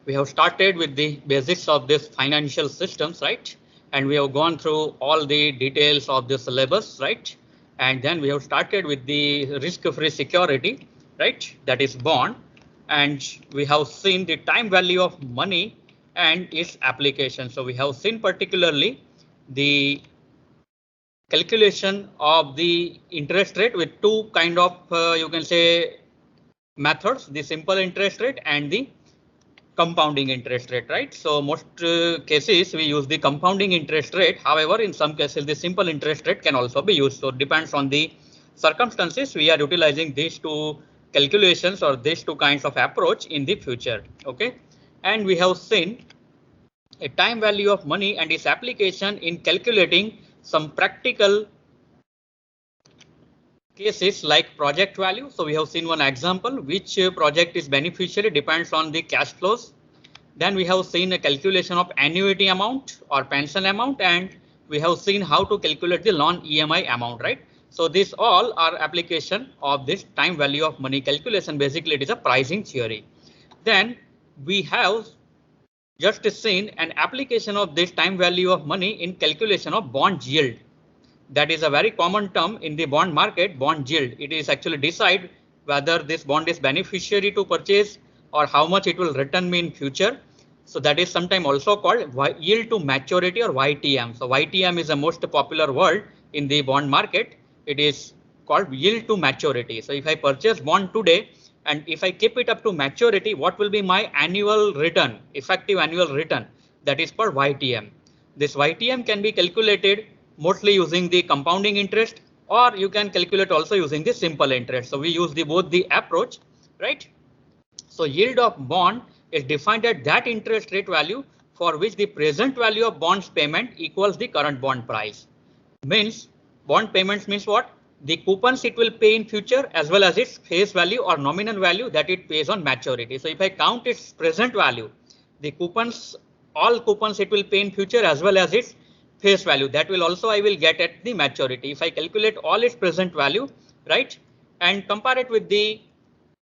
We have started with the basics of this financial systems, right? And we have gone through all the details of the syllabus, right? And then we have started with the risk-free security, right? That is bond. And we have seen the time value of money and its application. So we have seen particularly the calculation of the interest rate with two kind of, you can say, methods, the simple interest rate and the compounding interest rate, right? So most cases we use the compounding interest rate. However, in some cases the simple interest rate can also be used. So it depends on the circumstances. We are utilizing these two calculations or these two kinds of approach in the future. Okay, and we have seen a time value of money and its application in calculating some practical cases like project value. So we have seen one example, which project is beneficiary depends on the cash flows. Then we have seen a calculation of annuity amount or pension amount, and we have seen how to calculate the loan EMI amount, right? So these all are application of this time value of money calculation. Basically, it is a pricing theory. Then we have just seen an application of this time value of money in calculation of bond yield. That is a very common term in the bond market, bond yield. It is actually decide whether this bond is beneficiary to purchase or how much it will return me in future. So that is sometimes also called yield to maturity or YTM. So YTM is the most popular word in the bond market. It is called yield to maturity. So if I purchase bond today and if I keep it up to maturity, what will be my annual return, effective annual return? That is called YTM. This YTM can be calculated mostly using the compounding interest, or you can calculate also using the simple interest. So we use the both the approach, right? So yield of bond is defined at that interest rate value for which the present value of bonds payment equals the current bond price. Means bond payments means what? The coupons it will pay in future as well as its face value or nominal value that it pays on maturity. So if I count its present value, the coupons, all coupons it will pay in future as well as its face value, that will also I will get at the maturity. If I calculate all its present value, right, and compare it with the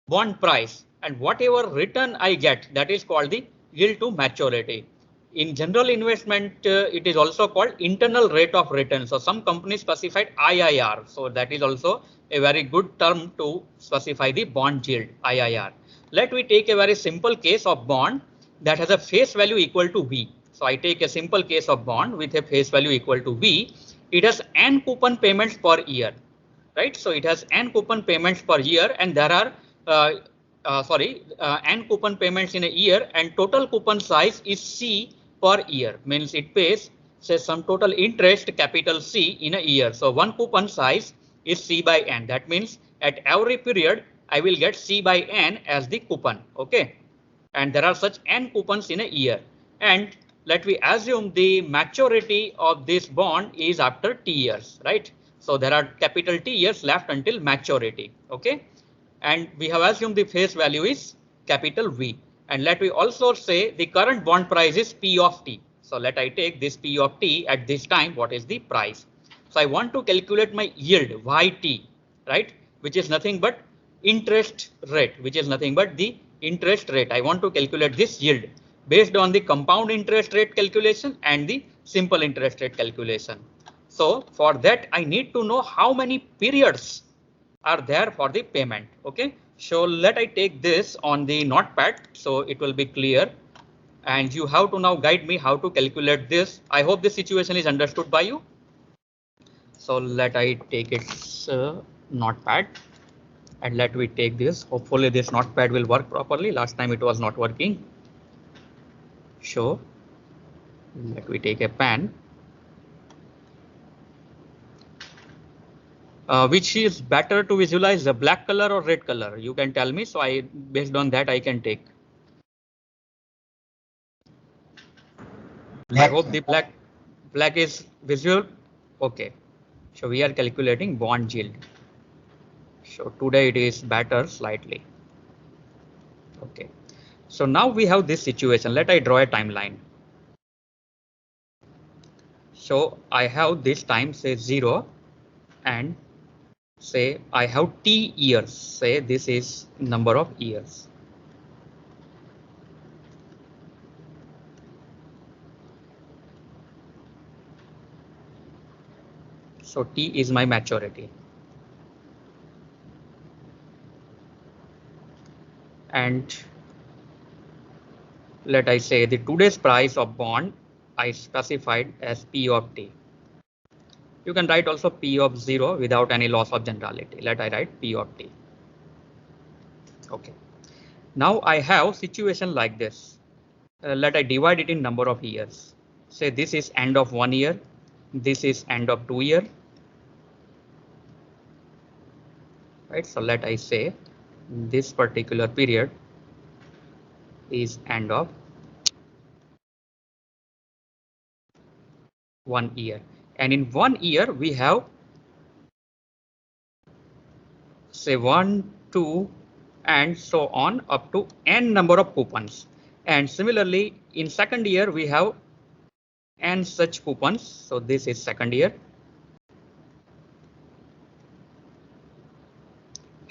bond price and whatever return I get, that is called the yield to maturity. In general investment, it is also called internal rate of return. So some companies specified IIR. So that is also a very good term to specify the bond yield, IIR. Let me take a very simple case of bond that has a face value equal to V. So I take a simple case of bond with a face value equal to V. It has n coupon payments per year, right? So it has n coupon payments per year, and there are n coupon payments in a year, and total coupon size is C per year. Means it pays say some total interest capital C in a year. So one coupon size is C by n. That means at every period I will get C by n as the coupon. Okay, and there are such n coupons in a year, and let we assume the maturity of this bond is after T years, right? So there are capital T years left until maturity. Okay, and we have assumed the face value is capital V, and let we also say the current bond price is P of T. So let I take this P of T at this time. What is the price? So I want to calculate my yield YT, right, which is nothing but interest rate, which is nothing but the interest rate. I want to calculate this yield based on the compound interest rate calculation and the simple interest rate calculation. So for that I need to know how many periods are there for the payment. Okay, so let I take this on the notepad so it will be clear, and you have to now guide me how to calculate this. I hope this situation is understood by you. So let I take its notepad and let we take this. Hopefully this notepad will work properly. Last time it was not working. So let we take a pen. Which is better to visualize, the black color or red color? You can tell me, so I based on that I can take. Black. I hope the black is visual. Okay, so we are calculating bond yield. So today it is better slightly. Okay, so now we have this situation. Let I draw a timeline. So I have this time say 0 and say I have T years. Say this is number of years. So T is my maturity. And let I say the today's price of bond I specified as P of T. You can write also P of 0 without any loss of generality. Let I write P of T. Okay. Now I have situation like this. Let I divide it in number of years. Say this is end of 1 year. This is end of 2 year. Right. So let I say this particular period is end of 1 year. And in 1 year we have say 1, 2 and so on up to n number of coupons. And similarly in second year we have n such coupons. So this is second year.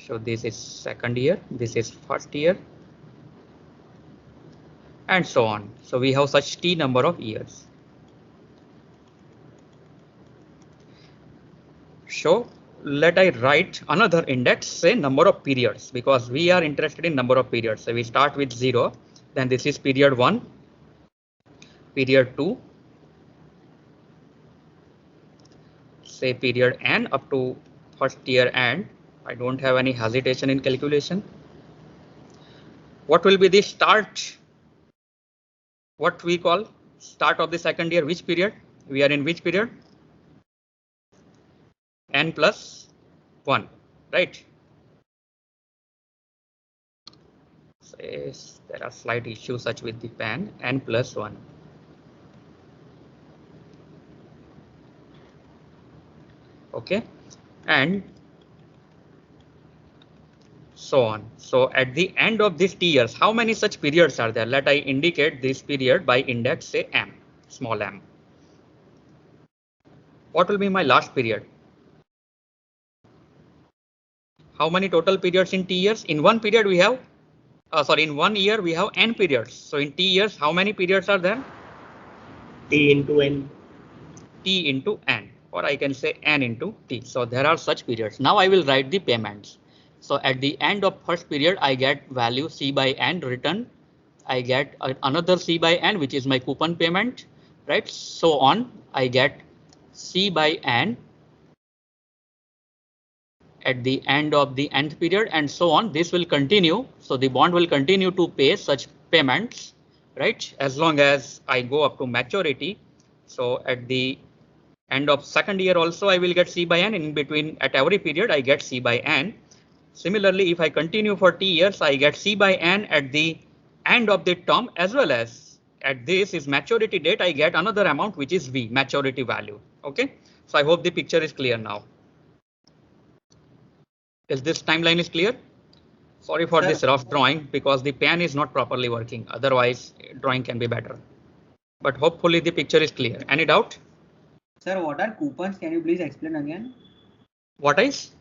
So this is second year, this is first year, and so on. So we have such t number of years. So let I write another index, say number of periods, because we are interested in number of periods. So we start with 0, then this is period 1, period 2, say period n up to first year end. I don't have any hesitation in calculation. What will be the start? What we call start of the second year? Which period? We are in which period? N plus 1, right? Say there are slight issues such with the pen. N plus 1. Okay, and so on. So at the end of these t years, how many such periods are there? Let I indicate this period by index, say m, small m. What will be my last period? How many total periods in t years? In one period we have, in 1 year we have n periods. So in t years, how many periods are there? T into n. T into n, or I can say n into t. So there are such periods. Now I will write the payments. So at the end of first period, I get value C by n return. I get another C by n, which is my coupon payment, right? So on, I get C by n at the end of the nth period, and so on. This will continue. So the bond will continue to pay such payments, right? As long as I go up to maturity. So at the end of second year also, I will get C by n. In between, at every period, I get C by n. Similarly, if I continue for t years, I get C by n at the end of the term, as well as at this is maturity date, I get another amount, which is V, maturity value. Okay, so I hope the picture is clear now. Is this timeline is clear? Sorry for this rough drawing, because the pen is not properly working. Otherwise, drawing can be better. But hopefully the picture is clear. Any doubt? Sir, what are coupons? Can you please explain again? What is?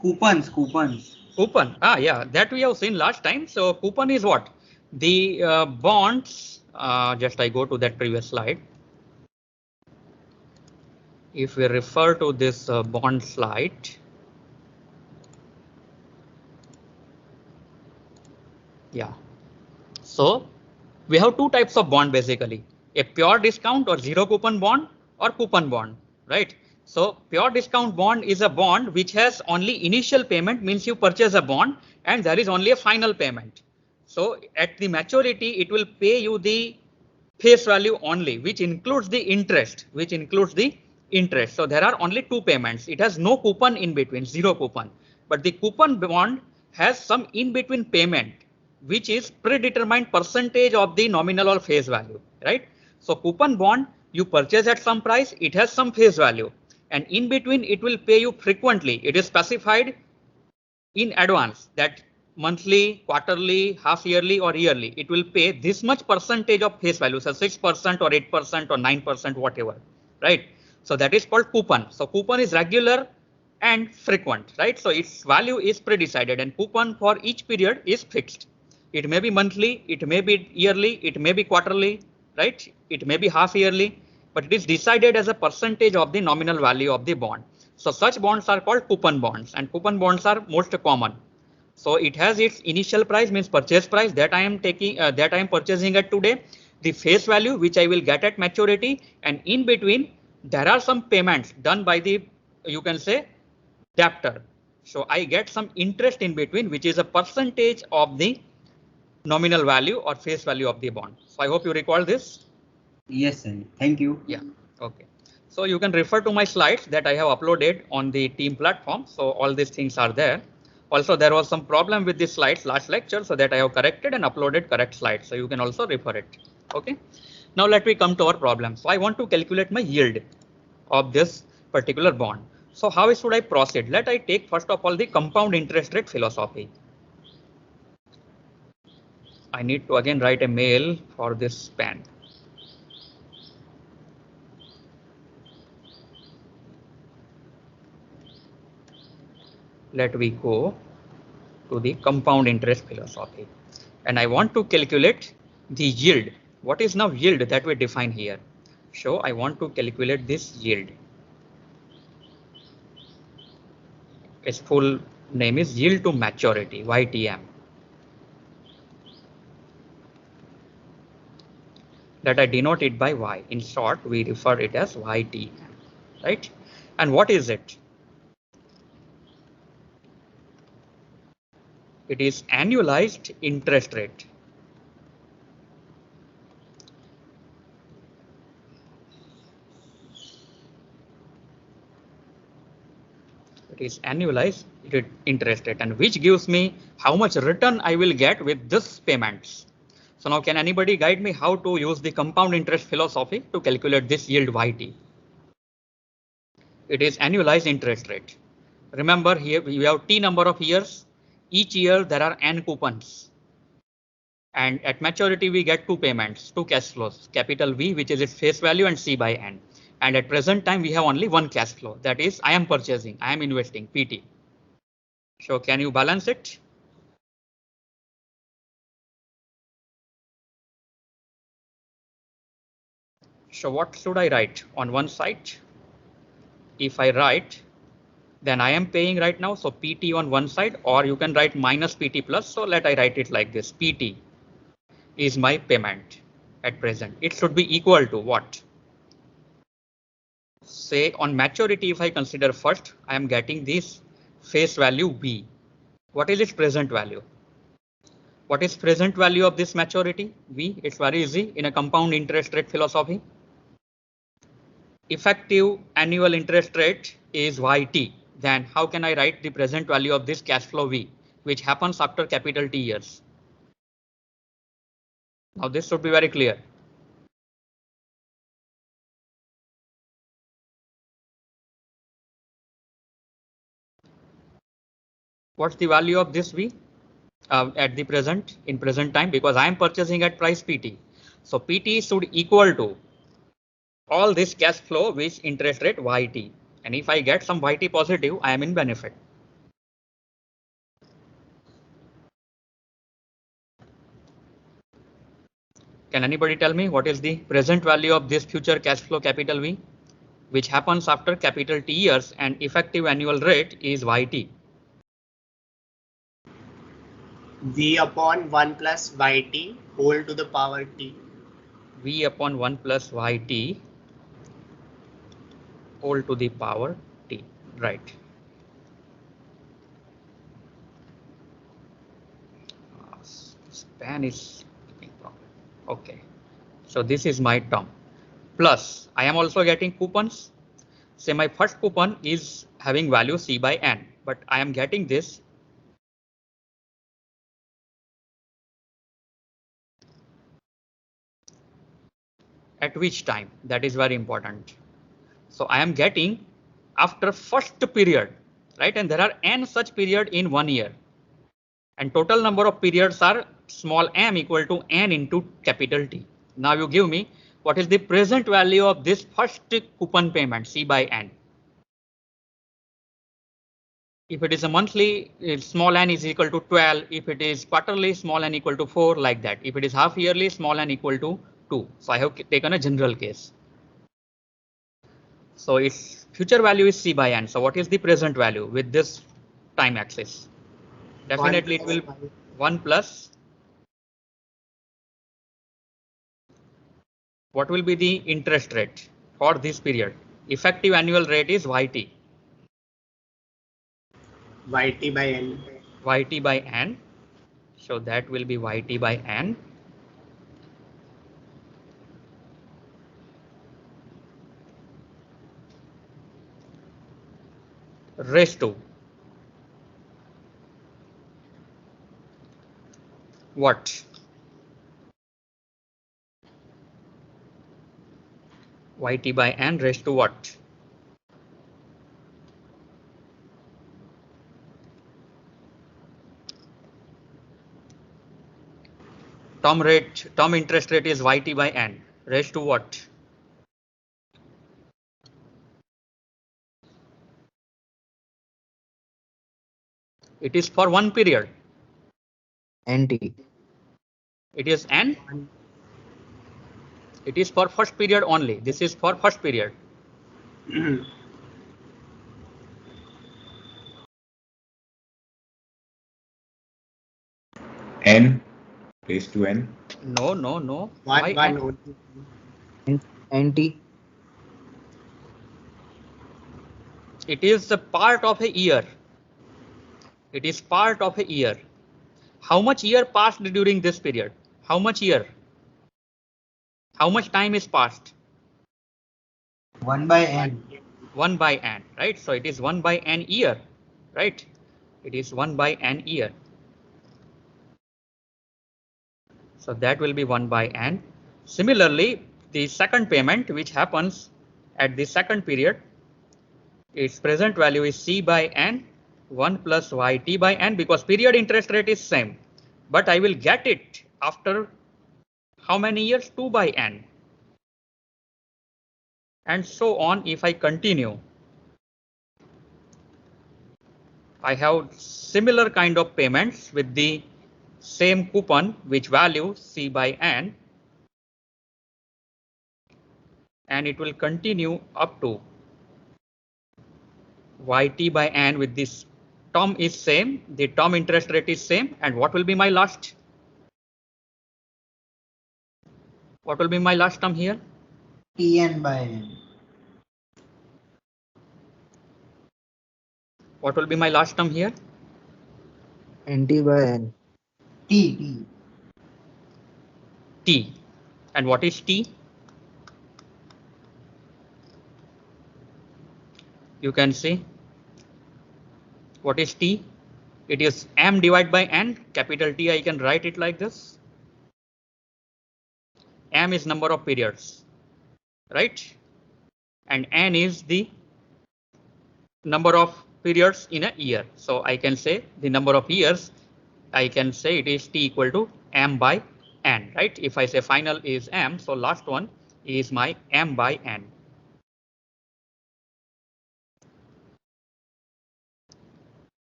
Coupons. Coupon. Yeah, that we have seen last time. So coupon is what? The bonds. Just I go to that previous slide. If we refer to this bond slide. Yeah. So we have two types of bond basically, a pure discount or zero coupon bond or coupon bond, right? So pure discount bond is a bond which has only initial payment, means you purchase a bond and there is only a final payment. So at the maturity, it will pay you the face value only, which includes the interest, So there are only two payments. It has no coupon in between, zero coupon, but the coupon bond has some in between payment, which is predetermined percentage of the nominal or face value, right? So coupon bond, you purchase at some price, it has some face value, and in between it will pay you frequently. It is specified in advance that monthly, quarterly, half yearly or yearly, it will pay this much percentage of face value, so 6% or 8% or 9%, whatever, right? So that is called coupon. So coupon is regular and frequent, right? So its value is pre-decided, and coupon for each period is fixed. It may be monthly, it may be yearly, it may be quarterly, right? It may be half yearly, but it is decided as a percentage of the nominal value of the bond. So such bonds are called coupon bonds, and coupon bonds are most common. So it has its initial price, means purchase price, that I am taking, that I am purchasing at today, the face value which I will get at maturity, and in between there are some payments done by the, you can say, debtor. So I get some interest in between, which is a percentage of the nominal value or face value of the bond. So I hope you recall this. Yes, sir. Thank you. Yeah. Okay. So you can refer to my slides that I have uploaded on the team platform. So all these things are there. Also, there was some problem with the slides last lecture, so that I have corrected and uploaded correct slides. So you can also refer it. OK. Now let me come to our problem. So I want to calculate my yield of this particular bond. So how should I proceed? Let I take first of all the compound interest rate philosophy. I need to again write a mail for this span. Let we go to the compound interest philosophy, and I want to calculate the yield. What is now yield that we define here? So I want to calculate this yield. Its full name is yield to maturity, YTM. That I denote it by Y. In short, we refer it as YTM, right? And what is it? It is annualized interest rate. It is annualized interest rate, and which gives me how much return I will get with this payments. So now can anybody guide me how to use the compound interest philosophy to calculate this yield YT? It is annualized interest rate. Remember, here we have T number of years. Each year there are N coupons. And at maturity we get two payments, two cash flows, capital V, which is its face value, and C by N. And at present time we have only one cash flow, that is I am purchasing, I am investing, PT. So can you balance it? So what should I write on one side? If I write, then I am paying right now, so PT on one side, or you can write minus PT plus. So let I write it like this: PT is my payment at present. It should be equal to what? Say on maturity, if I consider first, I am getting this face value V. What is its present value? What is present value of this maturity? V. It's very easy in a compound interest rate philosophy. Effective annual interest rate is YT. Then how can I write the present value of this cash flow V, which happens after capital T years? Now this should be very clear. What's the value of this V at the present, in present time, because I am purchasing at price PT. So PT should equal to all this cash flow with interest rate YT. And if I get some YT positive, I am in benefit. Can anybody tell me what is the present value of this future cash flow capital V, which happens after capital T years, and effective annual rate is YT? V upon 1 plus YT whole to the power T. V upon 1 plus YT whole to the power T, right? Span is okay. So this is my term. Plus I am also getting coupons. Say my first coupon is having value C by N, but I am getting this at which time? That is very important. So I am getting after first period, right? And there are N such period in 1 year. And total number of periods are small m equal to N into capital T. Now you give me what is the present value of this first coupon payment C by N. If it is a monthly, small n is equal to 12. If it is quarterly, small n equal to 4, like that. If it is half yearly, small n equal to 2. So I have taken a general case. So its future value is C by N. So what is the present value with this time axis? Definitely it will 1 plus. What will be the interest rate for this period? Effective annual rate is YT. YT by N. YT by N. So that will be YT by N. Raised to what? YT by N raised to what? Term interest rate is YT by N raised to what? It is for one period. NT. It is N. It is for first period only. This is for first period. N raised to N. No, no, no. One Why N? only. NT. It is a part of a year. It is part of a year. How much year passed during this period? How much year? How much time is passed? 1 by N. 1 by N, right? So it is 1 by N year, right? It is 1 by N year. So that will be 1 by N. Similarly, the second payment which happens at the second period, its present value is C by N 1 plus YT by N because period interest rate is same. But I will get it after how many years? 2 by N. And so on if I continue. I have similar kind of payments with the same coupon which value C by N. And it will continue up to YT by N with this term is same, the term interest rate is same, and what will be my last? What will be my last term here? TN by N. What will be my last term here? NT by N. T. T. And what is T? You can see. What is T? It is M divided by N. Capital T, I can write it like this. M is number of periods, right? And N is the number of periods in a year. So I can say the number of years, I can say it is T equal to M by N, right? If I say final is M, so last one is my M by N.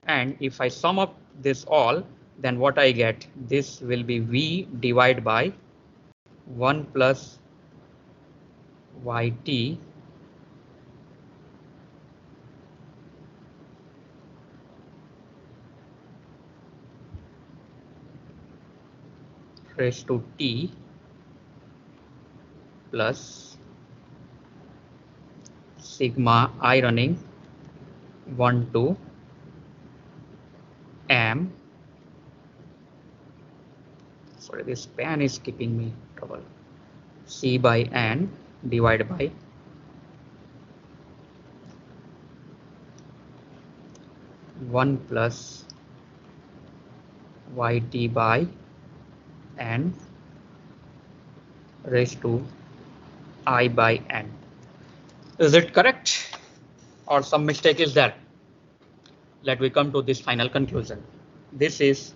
And if I sum up this all, then what I get, this will be V divided by 1 plus YT raised to T plus sigma I running 1 to M. Sorry, this pen is giving me trouble. C by N divided by 1 plus YT by N raised to I by N. Is it correct or some mistake is there? Let me come to this final conclusion. This is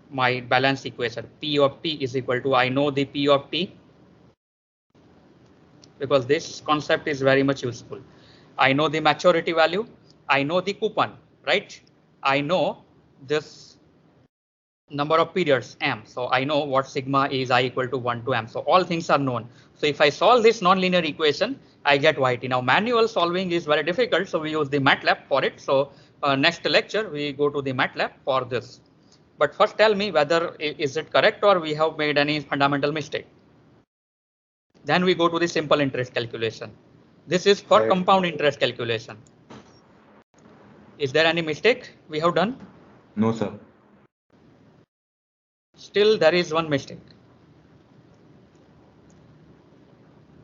my balance equation. P of T is equal to, I know the P of T because this concept is very much useful. I know the maturity value. I know the coupon, right? I know this number of periods m. So I know what sigma is I equal to 1 to m. So all things are known. So if I solve this nonlinear equation, I get yt. Now manual solving is very difficult, so we use the MATLAB for it. So next lecture we go to the MATLAB for this. But first tell me whether is it correct or we have made any fundamental mistake. Then we go to the simple interest calculation. This is for compound interest calculation. Is there any mistake we have done? No, sir. Still there is one mistake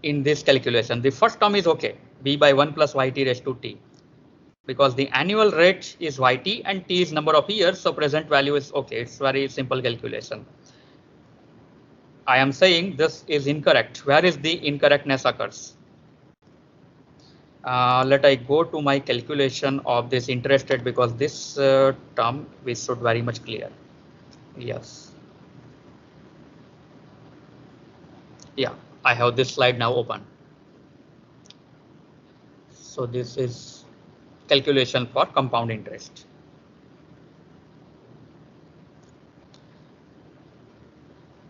in this calculation. The first term is okay, b by 1 plus yt raised to t, because the annual rate is yt and t is number of years, so present value is okay. It's very simple calculation. I am saying this is incorrect. Where is the incorrectness occurs? Let I go to my calculation of this interest rate, because this term we should very much clear. Yes. Yeah, I have this slide now open. So this is calculation for compound interest.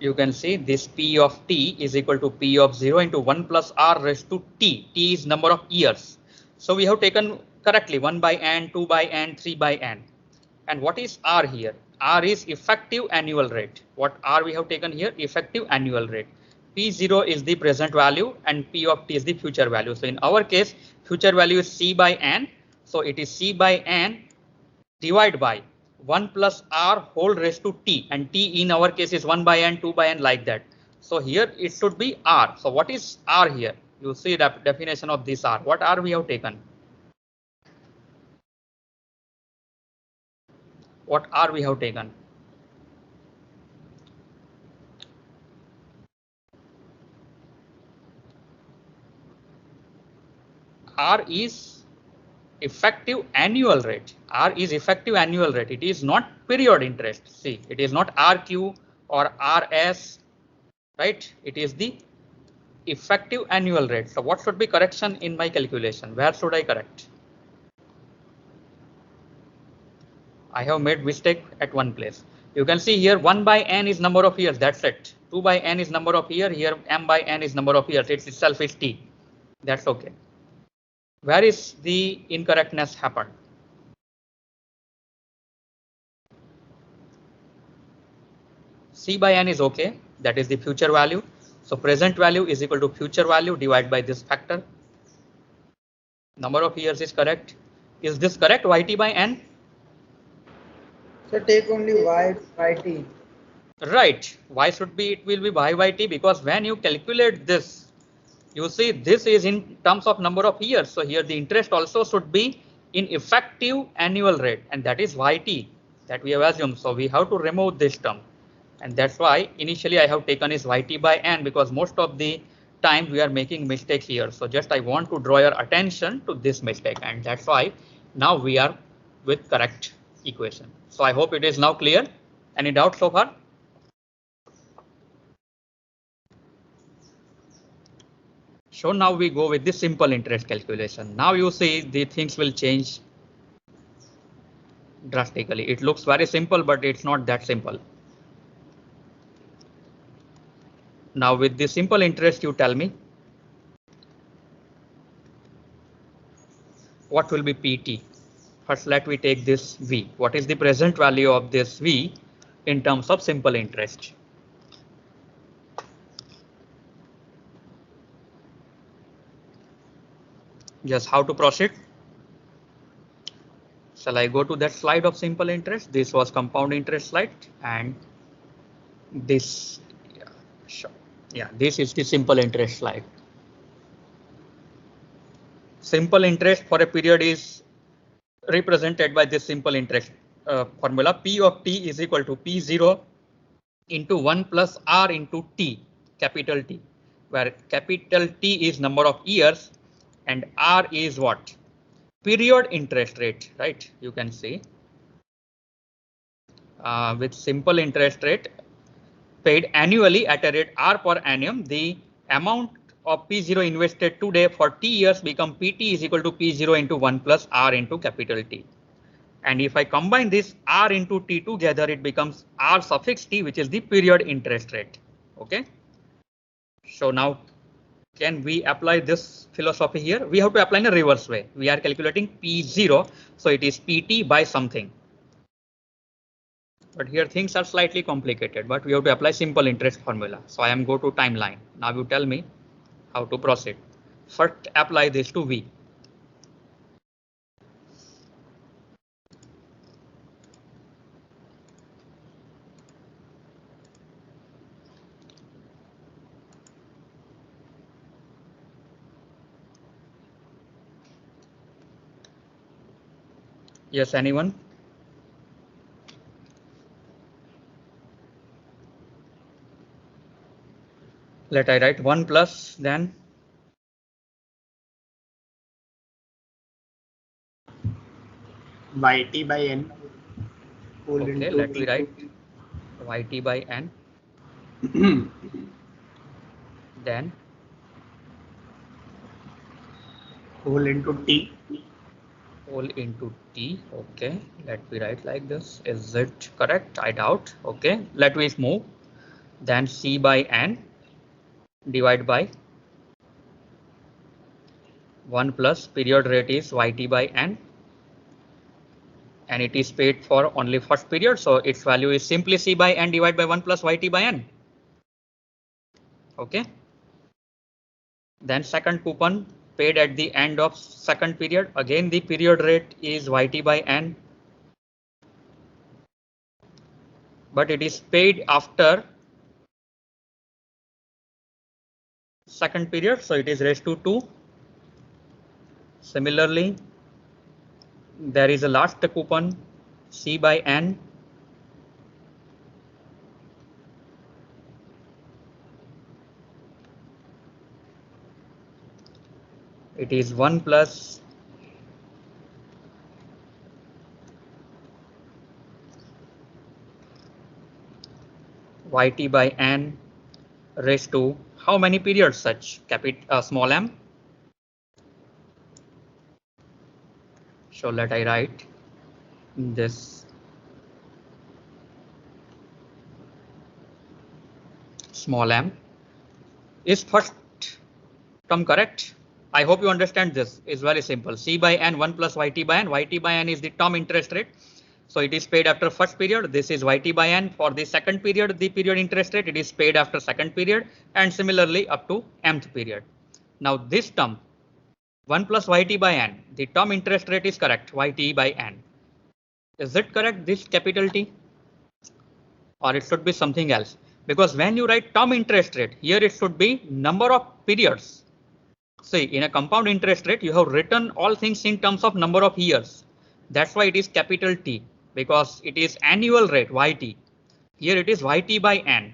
You can see this p of t is equal to p of 0 into 1 plus r raised to t. T is number of years. So we have taken correctly 1 by n, 2 by n, 3 by n. And what is r here? R is effective annual rate. What r we have taken here? Effective annual rate. P0 is the present value and P of t is the future value. So in our case, future value is C by n. So it is C by n divided by 1 plus r whole raised to t, and t in our case is 1 by n, 2 by n, like that. So here it should be r. So what is r here? You see the definition of this r. What r we have taken? What r we have taken? R is effective annual rate. R is effective annual rate. It is not period interest. See, it is not RQ or RS, right? It is the effective annual rate. So what should be correction in my calculation? Where should I correct? I have made mistake at one place. You can see here 1 by n is number of years. That's it. 2 by n is number of year. Here m by n is number of years. It itself is t. That's okay. Where is the incorrectness happened? C by n is okay. That is the future value. So present value is equal to future value divided by this factor. Number of years is correct. Is this correct? Yt by n? So take only yt. Right. Why should be? It will be y by t, because when you calculate this, you see this is in terms of number of years. So here the interest also should be in effective annual rate, and that is yt that we have assumed. So we have to remove this term, and that's why initially I have taken is yt by n, because most of the time we are making mistake here. So just I want to draw your attention to this mistake, and that's why now we are with correct equation. So I hope it is now clear. Any doubts so far? So now we go with the simple interest calculation. Now you see the things will change drastically. It looks very simple, but it's not that simple. Now with the simple interest, you tell me what will be PT. First, let me take this V. What is the present value of this V in terms of simple interest? Just how to proceed? Shall I go to that slide of simple interest? This was compound interest slide, and this, yeah, sure. Yeah, this is the simple interest slide. Simple interest for a period is represented by this simple interest formula. P of t is equal to P0 into 1 plus R into T, capital T, where capital T is number of years and R is what? Period interest rate, right? You can see with simple interest rate paid annually at a rate R per annum, the amount of P0 invested today for T years become PT is equal to P0 into 1 plus R into capital T. And if I combine this R into T together, it becomes R suffix T, which is the period interest rate. Okay. So now, can we apply this philosophy here? We have to apply in a reverse way. We are calculating P0, so it is PT by something. But here things are slightly complicated, but we have to apply simple interest formula. So I am go to timeline. Now you tell me how to proceed. First apply this to V. Yes, anyone? Let I write 1 plus then YT by N. Whole okay, into let T. me write YT by N. Then Whole into T. whole into T. Okay, let me write like this. Is it correct? I doubt. Okay, let me move. Then C by N divide by 1 plus period rate is YT by N. And it is paid for only first period. So its value is simply C by N divided by 1 plus YT by N. Okay. Then second coupon paid at the end of second period. Again, the period rate is YT by N. But it is paid after second period. So it is raised to 2. Similarly, there is a last coupon C by N. It is 1 plus YT by N raised to how many periods such? Small m. So let I write this small m. Is first term correct? I hope you understand this. Is very simple. C by N 1 plus YT by N. YT by N is the term interest rate. So it is paid after first period. This is YT by N. For the second period, the period interest rate, it is paid after second period, and similarly up to mth period. Now this term 1 plus YT by N, the term interest rate is correct, YT by N. Is it correct, this capital T? Or it should be something else? Because when you write term interest rate, here it should be number of periods. See, in a compound interest rate, you have written all things in terms of number of years. That's why it is capital T, because it is annual rate, YT. Here it is YT by N.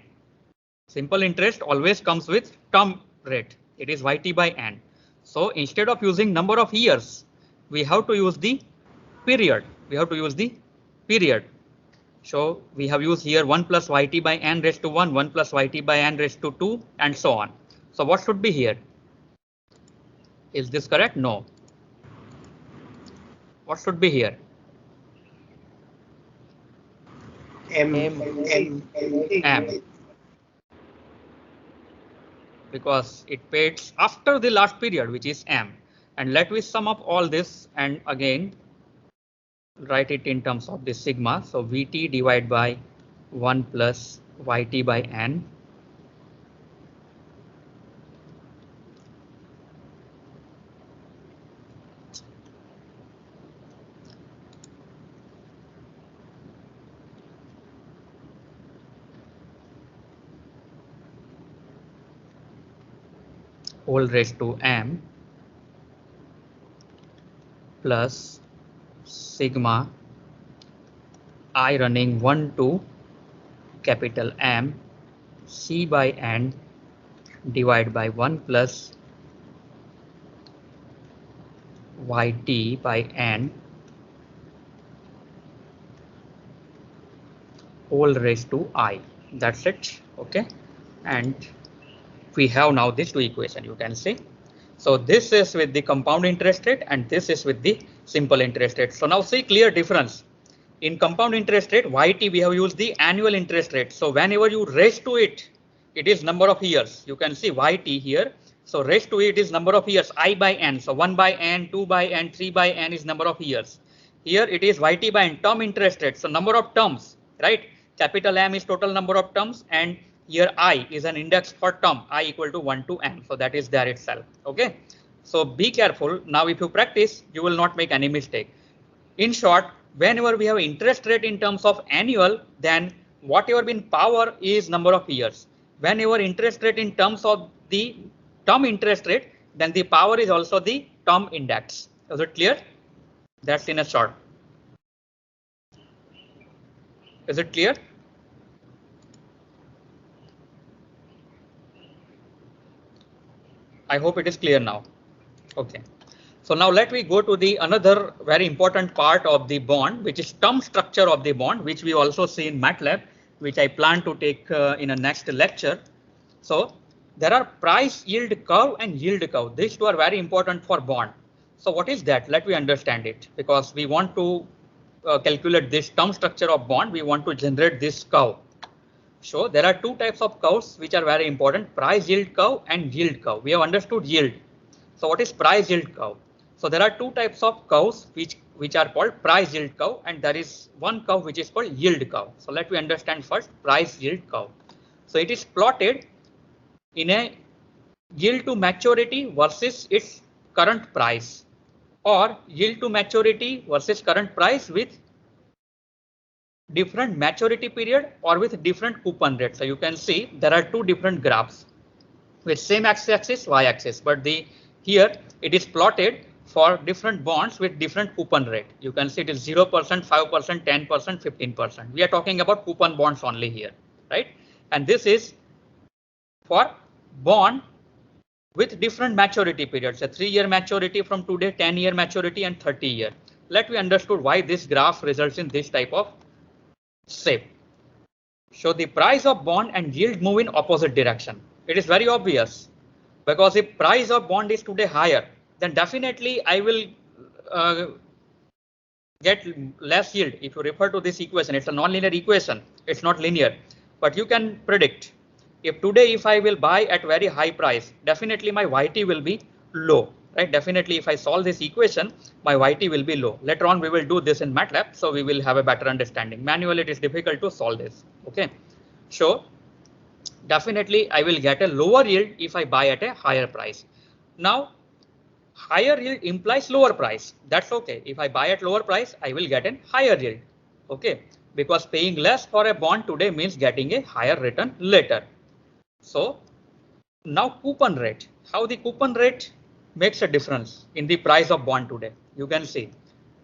Simple interest always comes with term rate. It is YT by N. So instead of using number of years, we have to use the period. So we have used here 1 plus YT by N raised to 1, 1 plus YT by N raised to 2, and so on. So what should be here? Is this correct? No. What should be here? M. Because it paid after the last period, which is M. And let me sum up all this and again write it in terms of the sigma. So VT divided by 1 plus YT by N. Whole raised to M plus sigma I running 1 to capital M C by N divided by 1 plus YT by N whole raised to I. That's it. Okay. And we have now these two equations, you can see. So this is with the compound interest rate and this is with the simple interest rate. So now see clear difference. In compound interest rate, YT, we have used the annual interest rate. So whenever you raise to it, it is number of years. You can see YT here. So raise to it is number of years, I by N. So 1 by N, 2 by N, 3 by N is number of years. Here it is YT by N, term interest rate. So number of terms, right? Capital M is total number of terms, and here I is an index for term, I equal to 1 to N. So that is there itself. Okay. So be careful. Now if you practice, you will not make any mistake. In short, whenever we have interest rate in terms of annual, then whatever been power is number of years. Whenever interest rate in terms of the term interest rate, then the power is also the term index. Is it clear? That's in a short. Is it clear? I hope it is clear now. Okay. So now let me go to the another very important part of the bond, which is term structure of the bond, which we also see in MATLAB, which I plan to take in a next lecture. So there are price yield curve and yield curve. These two are very important for bond. So what is that? Let me understand it, because we want to calculate this term structure of bond. We want to generate this curve. So there are two types of curves which are very important: price yield curve and yield curve. We have understood yield. So what is price yield curve? So there are two types of curves which are called price yield curve, and there is one curve which is called yield curve. So let me understand first price yield curve. So it is plotted in a yield to maturity versus its current price, or yield to maturity versus current price with different maturity period or with different coupon rate. So you can see there are two different graphs with same x-axis, y-axis, but here it is plotted for different bonds with different coupon rate. You can see it is 0%, 5%, 10%, 15%. We are talking about coupon bonds only here, right? And this is for bond with different maturity periods, a 3-year maturity from today, 10-year maturity, and 30-year. Let me understood why this graph results in this type of shape. So the price of bond and yield move in opposite direction. It is very obvious, because if price of bond is today higher, then definitely I will get less yield. If you refer to this equation, it's a nonlinear equation. It's not linear, but you can predict. If today, if I will buy at very high price, definitely my YT will be low, right? Definitely, if I solve this equation, my YT will be low. Later on, we will do this in MATLAB, so we will have a better understanding. Manually, it is difficult to solve this. Okay, so definitely I will get a lower yield if I buy at a higher price. Now, higher yield implies lower price. That's okay. If I buy at lower price, I will get a higher yield. Okay, because paying less for a bond today means getting a higher return later. So now coupon rate, how the coupon rate makes a difference in the price of bond today. You can see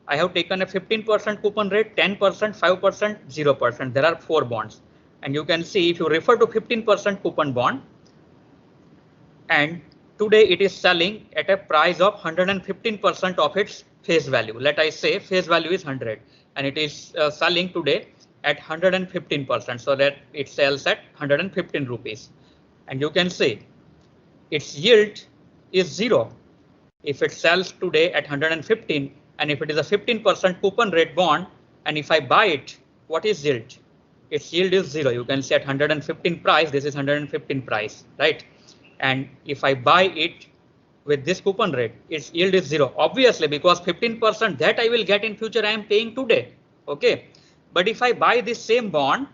I have taken a 15% coupon rate, 10%, 5%, 0%. There are 4 bonds, and you can see if you refer to 15% coupon bond, and today it is selling at a price of 115% of its face value. Let I say face value is 100, and it is selling today at 115%, so that it sells at 115 rupees. And you can see its yield is 0 if it sells today at 115, and if it is a 15% coupon rate bond, and if I buy it, what is yield? Its yield is 0. You can see at 115 price, this is 115 price, right? And if I buy it with this coupon rate, its yield is 0. Obviously, because 15% that I will get in future, I am paying today. Okay. But if I buy this same bond,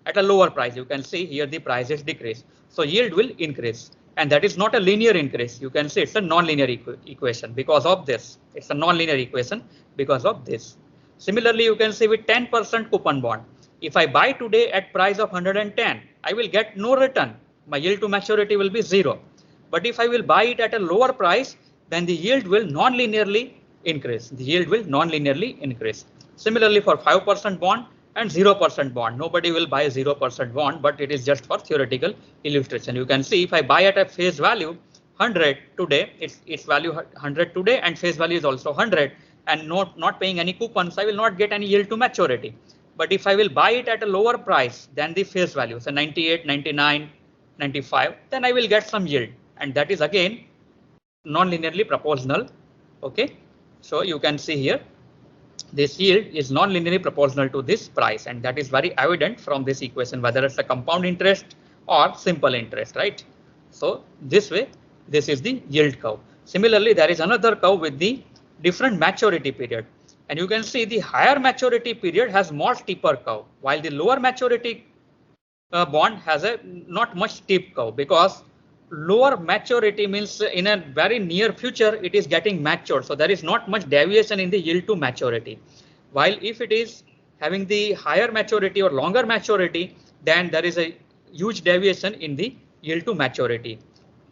at a lower price, you can see here the price is decreased. So yield will increase, and that is not a linear increase. You can see it's a non-linear equation because of this. It's a non-linear equation because of this. Similarly, you can see with 10% coupon bond, if I buy today at price of 110, I will get no return. My yield to maturity will be 0. But if I will buy it at a lower price, then the yield will non-linearly increase. The yield will non-linearly increase. Similarly, for 5% bond and 0% bond, nobody will buy 0% bond, but it is just for theoretical illustration. You can see if I buy at a face value 100 today, its value 100 today, and face value is also 100, and not paying any coupons, I will not get any yield to maturity. But if I will buy it at a lower price than the face value, so 98, 99, 95, then I will get some yield, and that is again non-linearly proportional. Okay, So you can see here, this yield is non-linearly proportional to this price, and that is very evident from this equation, whether it's a compound interest or simple interest, right? So this way, this is the yield curve. Similarly, there is another curve with the different maturity period, and you can see the higher maturity period has more steeper curve, while the lower maturity bond has a not much steep curve, because lower maturity means in a very near future it is getting matured, so there is not much deviation in the yield to maturity. While if it is having the higher maturity or longer maturity, then there is a huge deviation in the yield to maturity.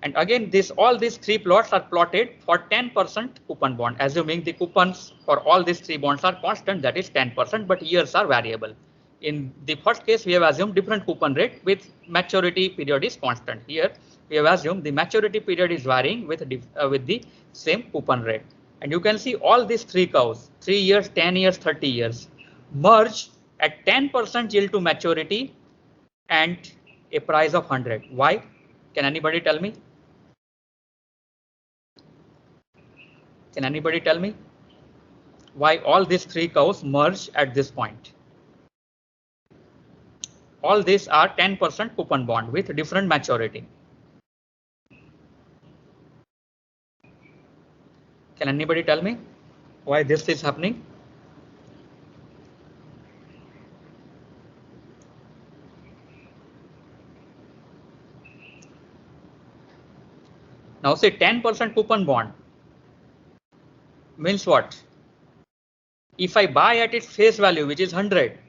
And again, all these three plots are plotted for 10% coupon bond, assuming the coupons for all these three bonds are constant, that is 10%, but years are variable. In the first case, we have assumed different coupon rate with maturity period is constant. Here we have assumed the maturity period is varying with the same coupon rate. And you can see all these three curves, 3 years, 10 years, 30 years, merge at 10% yield to maturity and a price of 100. Why? Can anybody tell me? Can anybody tell me why all these three curves merge at this point? All these are 10% coupon bond with different maturity. Can anybody tell me why this is happening? Now say 10% coupon bond means what? If I buy at its face value, which is 100,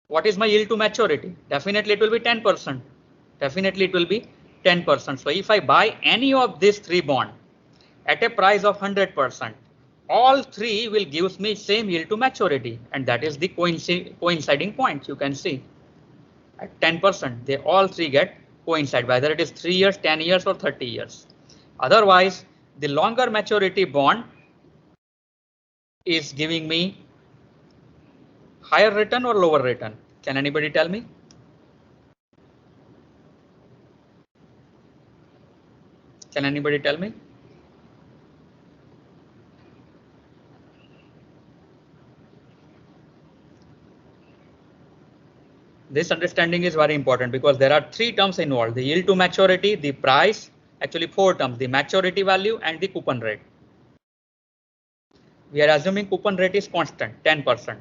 what is my yield to maturity? Definitely it will be 10%. Definitely it will be 10%. So if I buy any of these three bonds at a price of 100%, all three will give me same yield to maturity, and that is the coinciding point. You can see at 10%, they all three get coincide, whether it is 3 years, 10 years, or 30 years. Otherwise, the longer maturity bond is giving me higher return or lower return. Can anybody tell me? Can anybody tell me? This understanding is very important because there are three terms involved: the yield to maturity, the price, actually four terms: the maturity value and the coupon rate. We are assuming coupon rate is constant, 10%.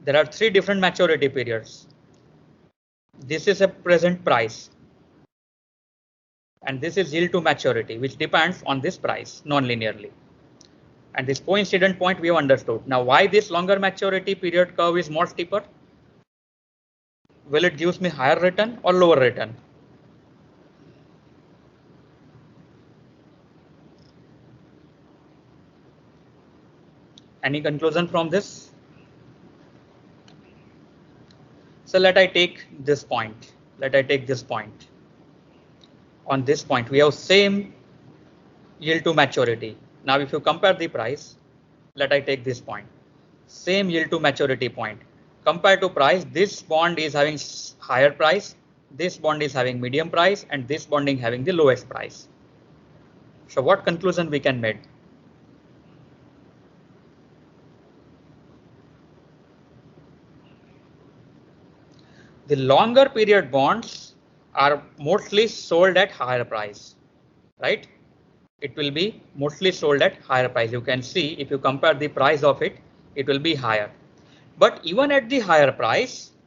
There are three different maturity periods. This is a present price, and this is yield to maturity, which depends on this price non-linearly. And this coincident point we have understood. Now, why this longer maturity period curve is more steeper? Will it gives me higher return or lower return? Any conclusion from this? So let I take this point. Let I take this point. On this point, we have same yield to maturity. Now, if you compare the price, let I take this point. Same yield to maturity point. Compared to price, this bond is having higher price, this bond is having medium price, and this bonding having the lowest price. So what conclusion we can make? The longer period bonds are mostly sold at higher price, right? It will be mostly sold at higher price. You can see if you compare the price of it, it will be higher. But even at the higher price,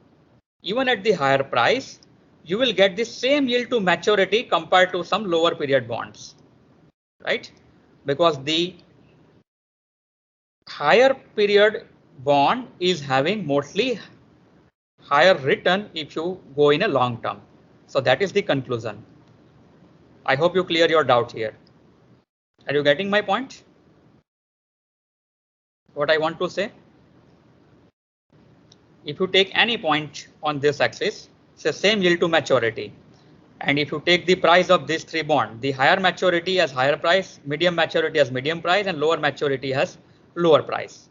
you will get the same yield to maturity compared to some lower period bonds, right? Because the higher period bond is having mostly higher return if you go in a long term. So that is the conclusion. I hope you clear your doubt here. Are you getting my point? What I want to say? If you take any point on this axis, say same yield to maturity, and if you take the price of these three bonds, the higher maturity has higher price, medium maturity has medium price, and lower maturity has lower price.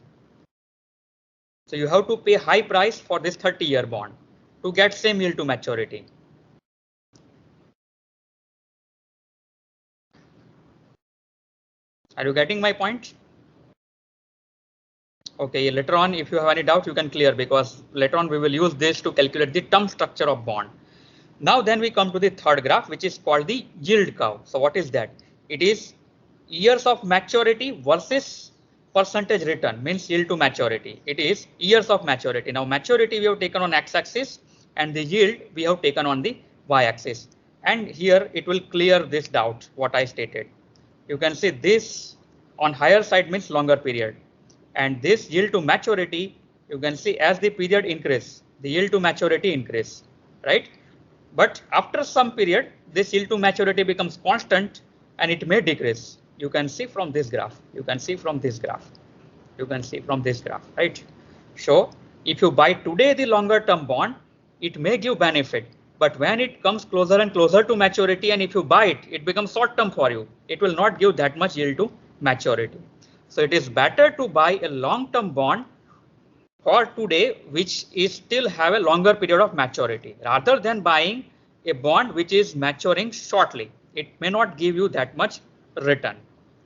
So you have to pay high price for this 30-year bond to get same yield to maturity. Are you getting my point? Okay, later on, if you have any doubt, you can clear, because later on we will use this to calculate the term structure of bond. Now then we come to the third graph, which is called the yield curve. So what is that? It is years of maturity versus percentage return, means yield to maturity. It is years of maturity. Now maturity we have taken on x-axis and the yield we have taken on the y-axis. And here it will clear this doubt what I stated. You can see this on higher side means longer period. And this yield to maturity, you can see as the period increase, the yield to maturity increase, right? But after some period, this yield to maturity becomes constant and it may decrease. You can see from this graph. You can see from this graph. You can see from this graph, right? So if you buy today the longer term bond, it may give benefit. But when it comes closer and closer to maturity, and if you buy it, it becomes short term for you. It will not give that much yield to maturity. So it is better to buy a long term bond for today, which is still have a longer period of maturity, rather than buying a bond which is maturing shortly. It may not give you that much return,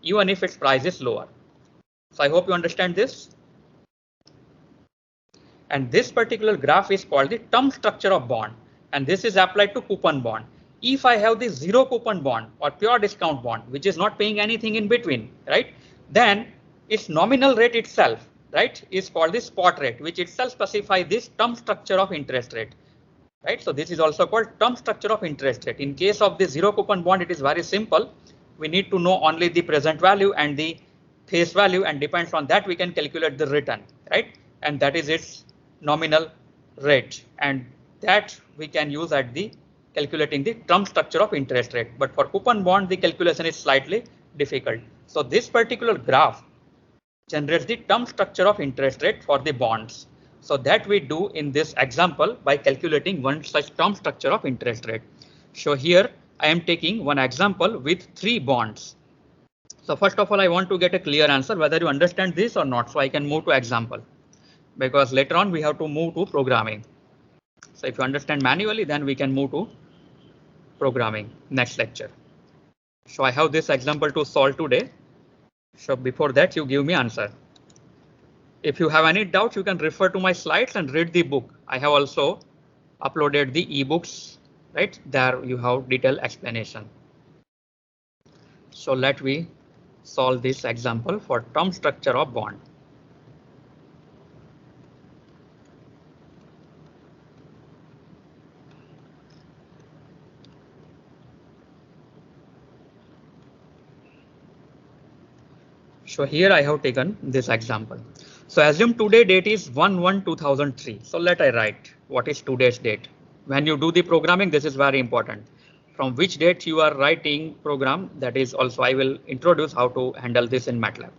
even if its price is lower. So I hope you understand this. And this particular graph is called the term structure of bond. And this is applied to coupon bond. If I have the zero coupon bond or pure discount bond, which is not paying anything in between, right? Then its nominal rate itself, right, is called the spot rate, which itself specifies this term structure of interest rate, right? So this is also called term structure of interest rate. In case of the zero coupon bond, it is very simple. We need to know only the present value and the face value, and depends on that we can calculate the return, right? And that is its nominal rate, and that we can use at the calculating the term structure of interest rate. But for coupon bond, the calculation is slightly difficult. So this particular graph generates the term structure of interest rate for the bonds. So that we do in this example by calculating one such term structure of interest rate. So here I am taking one example with 3 bonds. So first of all, I want to get a clear answer whether you understand this or not, so I can move to example, because later on we have to move to programming. So if you understand manually, then we can move to programming next lecture. So I have this example to solve today. So before that, you give me answer. If you have any doubt, you can refer to my slides and read the book. I have also uploaded the ebooks, right? There you have detailed explanation. So let me solve this example for term structure of bond. So here I have taken this example. So assume today date is 1/1/2003. So let I write what is today's date. When you do the programming, this is very important. From which date you are writing program, that is also I will introduce how to handle this in MATLAB.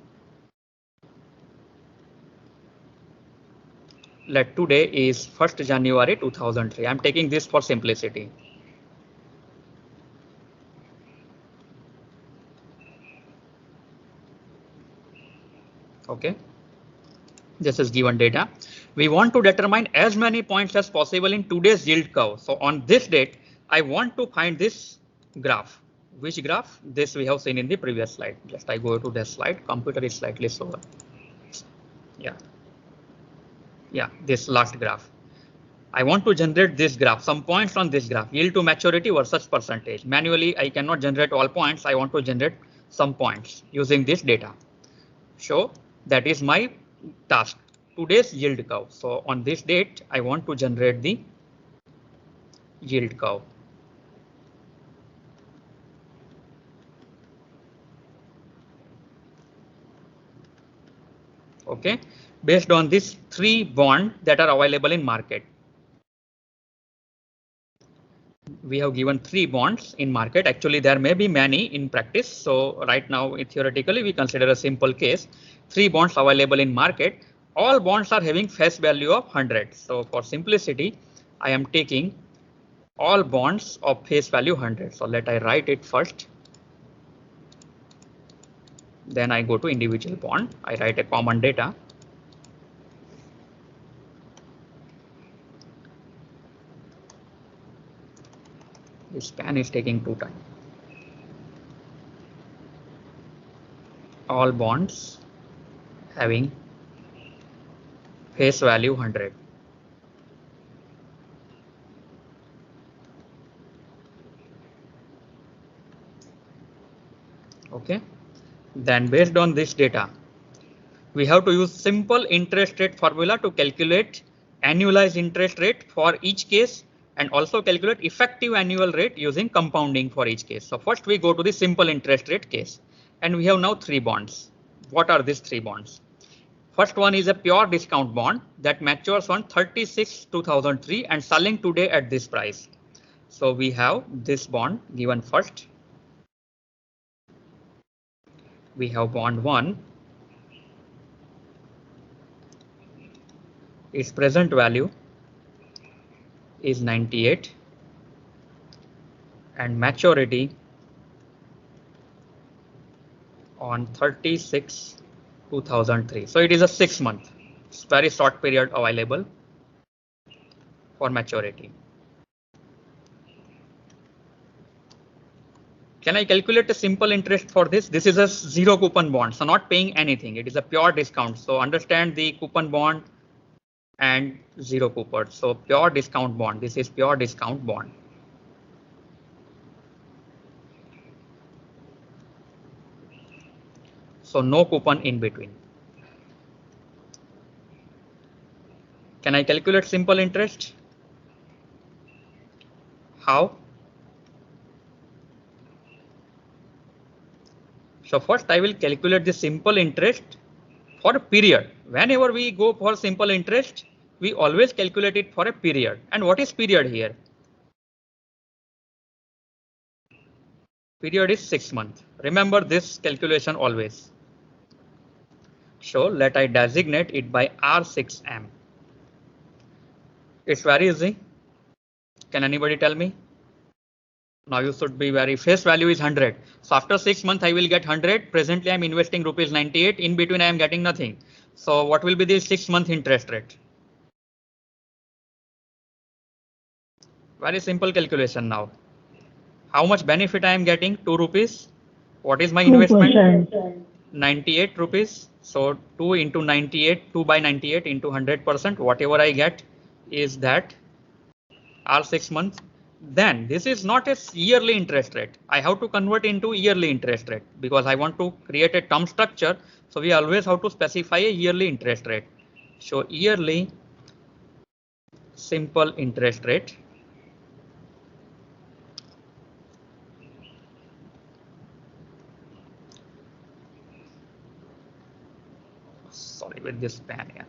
Let today is 1st January 2003. I'm taking this for simplicity. Okay, this is given data. We want to determine as many points as possible in today's yield curve. So on this date, I want to find this graph. Which graph? This we have seen in the previous slide. Just I go to this slide. Computer is slightly slower. Yeah, this last graph. I want to generate this graph, some points on this graph, yield to maturity versus percentage. Manually, I cannot generate all points. I want to generate some points using this data. So that is my task, today's yield curve. So on this date, I want to generate the yield curve. Okay, based on these 3 bonds that are available in market. We have given 3 bonds in market. Actually, there may be many in practice. So right now, theoretically, we consider a simple case. 3 bonds available in market. All bonds are having face value of 100. So for simplicity, I am taking all bonds of face value 100. So let I write it first. Then I go to individual bond. I write a common data. This span is taking 2 time. All bonds having face value 100. Okay, then based on this data, we have to use simple interest rate formula to calculate annualized interest rate for each case and also calculate effective annual rate using compounding for each case. So first we go to the simple interest rate case, and we have now 3 bonds. What are these 3 bonds? First one is a pure discount bond that matures on 36/2003 and selling today at this price. So we have this bond given first. We have bond 1. Its present value is 98 and maturity on 36/2003. So it is a 6 month. It's very short period available for maturity. Can I calculate a simple interest for this? This is a 0 coupon bond, so not paying anything. It is a pure discount. So understand the coupon bond and 0 coupon. So pure discount bond. This is pure discount bond. So no coupon in between. Can I calculate simple interest? How? So first I will calculate the simple interest for a period. Whenever we go for simple interest, we always calculate it for a period. And what is period here? Period is 6 months. Remember this calculation always. So let I designate it by R6M. It's very easy. Can anybody tell me? Now you should be very, face value is 100. So after 6 months I will get 100. Presently I'm investing rupees 98. In between I am getting nothing. So what will be the 6 month interest rate? Very simple calculation now. How much benefit I am getting? 2 rupees. What is my investment? 98 rupees. So 2 into 98, 2 by 98 into 100%. Whatever I get is that R 6 months. Then this is not a yearly interest rate. I have to convert into yearly interest rate because I want to create a term structure. So we always have to specify a yearly interest rate. So yearly simple interest rate. Sorry with this pen here.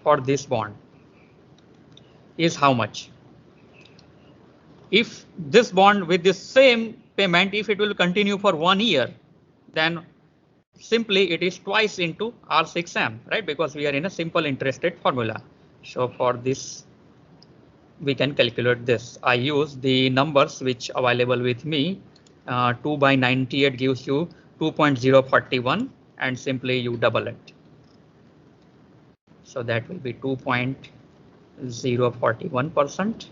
For this bond is how much? If this bond with the same payment, if it will continue for 1 year, then simply it is twice into R6M, right? Because we are in a simple interest rate formula. So for this, we can calculate this. I use the numbers which available with me. 2 by 98 gives you 2.041 and simply you double it. So that will be 2.041%.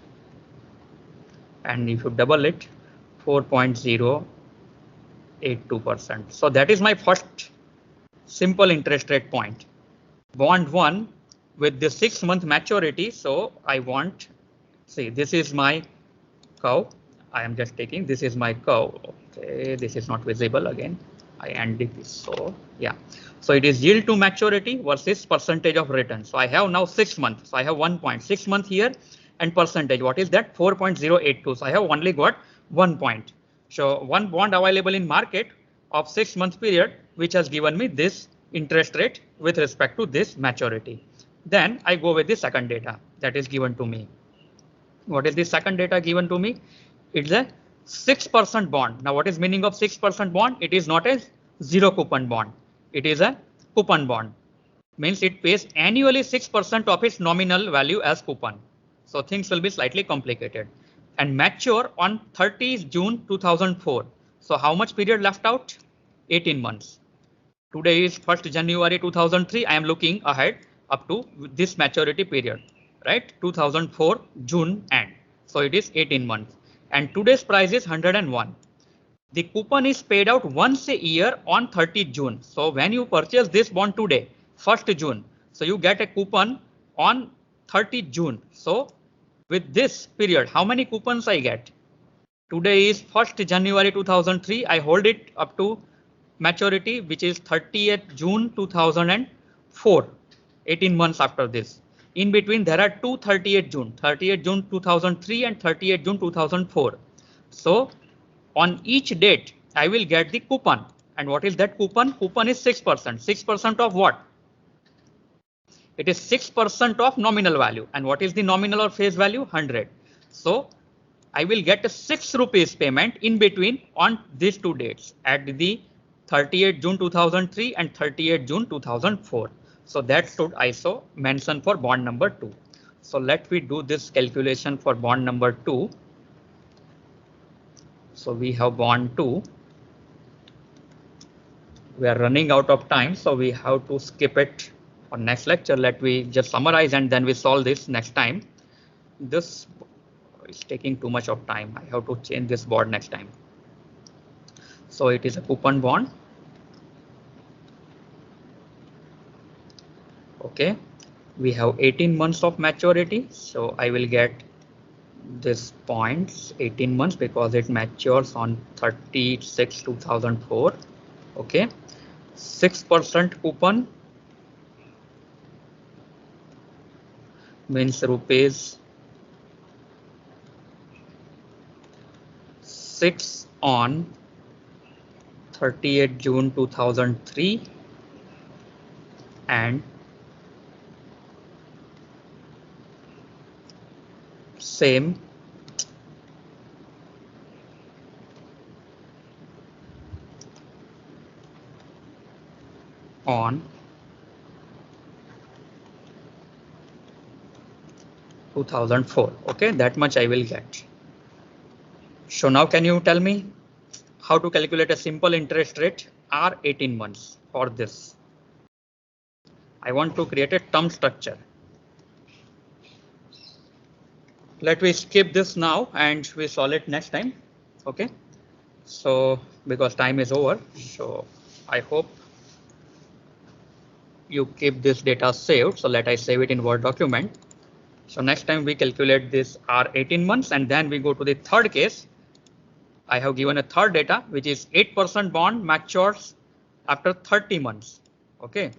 And if you double it, 4.082%. So that is my first simple interest rate point. Bond 1 with the 6 month maturity. So I want, see, this is my curve. I am just taking, this is my curve. Okay, this is not visible again. I undid this. So yeah, so it is yield to maturity versus percentage of return. So I have now 6 months. So I have 1.6 month here and percentage. What is that? 4.082. So I have only got 1 point. So one bond available in market of 6 month period, which has given me this interest rate with respect to this maturity. Then I go with the second data that is given to me. What is the second data given to me? It's a 6% bond. Now what is meaning of 6% bond? It is not a 0 coupon bond. It is a coupon bond. Means it pays annually 6% of its nominal value as coupon. So things will be slightly complicated. And mature on 30th June 2004. So how much period left out? 18 months. Today is 1st January 2003. I am looking ahead up to this maturity period, right? 2004 June end. So it is 18 months. And today's price is 101. the coupon is paid out once a year on 30th June. So when you purchase this bond today, 1st June, so you get a coupon on 30th June. So with this period, how many coupons I get? Today is 1st January 2003. I hold it up to maturity, which is 30th June 2004, 18 months after this. In between, there are two 30th June 2003 and 30th June 2004. So on each date, I will get the coupon. And what is that coupon? Coupon is 6%. 6% of what? It is 6% of nominal value. And what is the nominal or face value? 100. So I will get a 6 rupees payment in between on these two dates at the 30th June 2003 and 30th June 2004. So that should ISO mention for bond number 2. So let me do this calculation for bond number 2. So we have bond 2. We are running out of time, so we have to skip it for next lecture. Let me just summarize and then we solve this next time. This is taking too much of time. I have to change this board next time. So it is a coupon bond. Okay, we have 18 months of maturity. So I will get this points 18 months because it matures on 36/2004. Okay, 6% coupon means rupees 6 on 30th June 2003 and same on 2004. Okay, that much I will get. So now can you tell me how to calculate a simple interest rate R 18 months for this? I want to create a term structure. Let me skip this now and we solve it next time. Okay, so because time is over, so I hope you keep this data saved. So let I save it in Word document. So next time we calculate this R 18 months and then we go to the third case. I have given a third data, which is 8% bond matures after 30 months. Okay,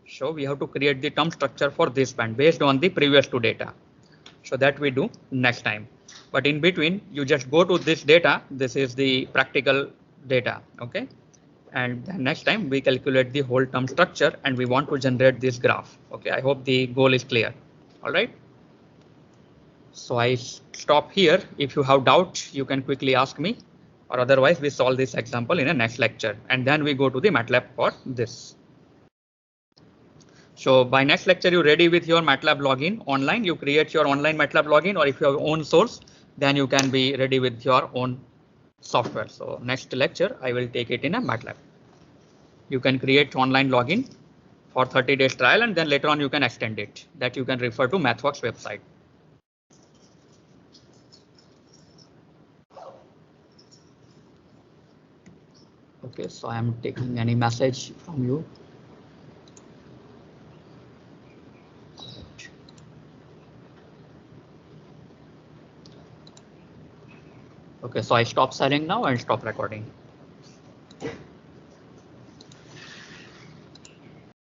so we have to create the term structure for this band based on the previous two data. So that we do next time. But in between, you just go to this data. This is the practical data. OK, and then next time we calculate the whole term structure and we want to generate this graph. OK, I hope the goal is clear. All right. So I stop here. If you have doubt, you can quickly ask me, or otherwise we solve this example in a next lecture and then we go to the MATLAB for this. So by next lecture, you're ready with your MATLAB login online. You create your online MATLAB login, or if you have your own source, then you can be ready with your own software. So next lecture, I will take it in a MATLAB. You can create online login for 30 days trial and then later on you can extend it. That you can refer to MathWorks website. Okay, so I am taking any message from you. Okay, so I stop sharing now and stop recording.